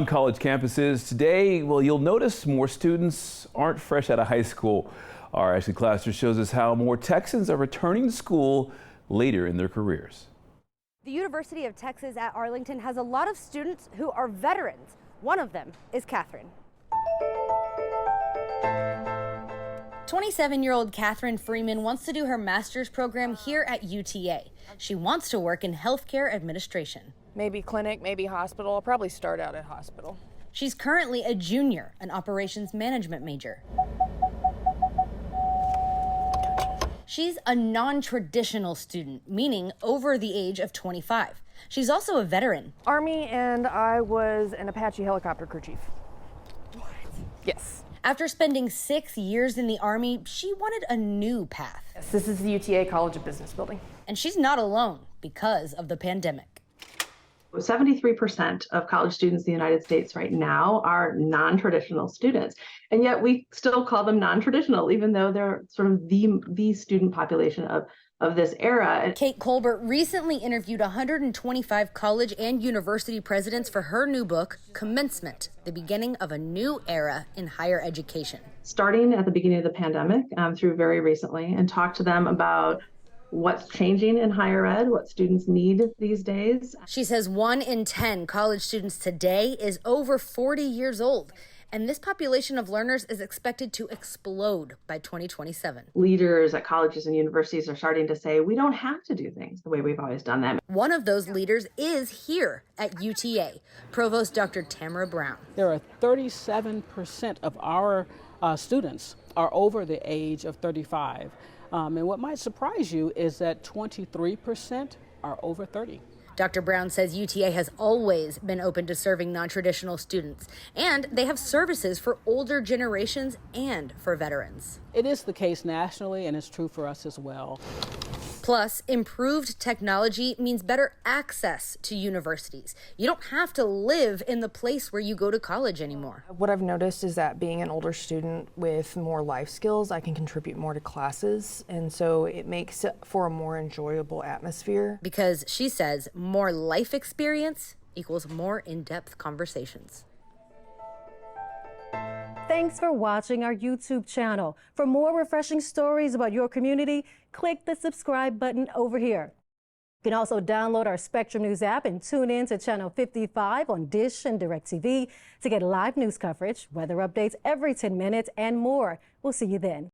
On college campuses today, well, you'll notice more students aren't fresh out of high school. Our Ashley Claster shows us how more Texans are returning to school later in their careers. The University of Texas at Arlington has a lot of students who are veterans. One of them is Catherine. 27-year-old Catherine Freeman wants to do her master's program here at UTA. She wants to work in healthcare administration. Maybe clinic, maybe hospital. I'll probably start out at hospital. She's currently a junior, an operations management major. She's a non-traditional student, meaning over the age of 25. She's also a veteran. Army, and I was an Apache helicopter crew chief. What? Yes. After spending 6 years in the Army, she wanted a new path. Yes, this is the UTA College of Business building. And she's not alone because of the pandemic. 73% of college students in the United States right now are non-traditional students, and yet we still call them non-traditional, even though they're sort of the student population of this era. Kate Colbert recently interviewed 125 college and university presidents for her new book, Commencement, the beginning of a new era in higher education. Starting at the beginning of the pandemic through very recently, and talked to them about what's changing in higher ed, what students need these days. She says 1 in 10 college students today is over 40 years old, and this population of learners is expected to explode by 2027. Leaders at colleges and universities are starting to say, we don't have to do things the way we've always done them. One of those leaders is here at UTA, Provost Dr. Tamara Brown. There are 37% of our students are over the age of 35. And what might surprise you is that 23% are over 30. Dr. Brown says UTA has always been open to serving non-traditional students, and they have services for older generations and for veterans. It is the case nationally, and it's true for us as well. Plus, improved technology means better access to universities. You don't have to live in the place where you go to college anymore. What I've noticed is that being an older student with more life skills, I can contribute more to classes, and so it makes it for a more enjoyable atmosphere. Because she says more life experience equals more in-depth conversations. Thanks for watching our YouTube channel. For more refreshing stories about your community, click the subscribe button over here. You can also download our Spectrum News app and tune in to Channel 55 on Dish and DirecTV to get live news coverage, weather updates every 10 minutes, and more. We'll see you then.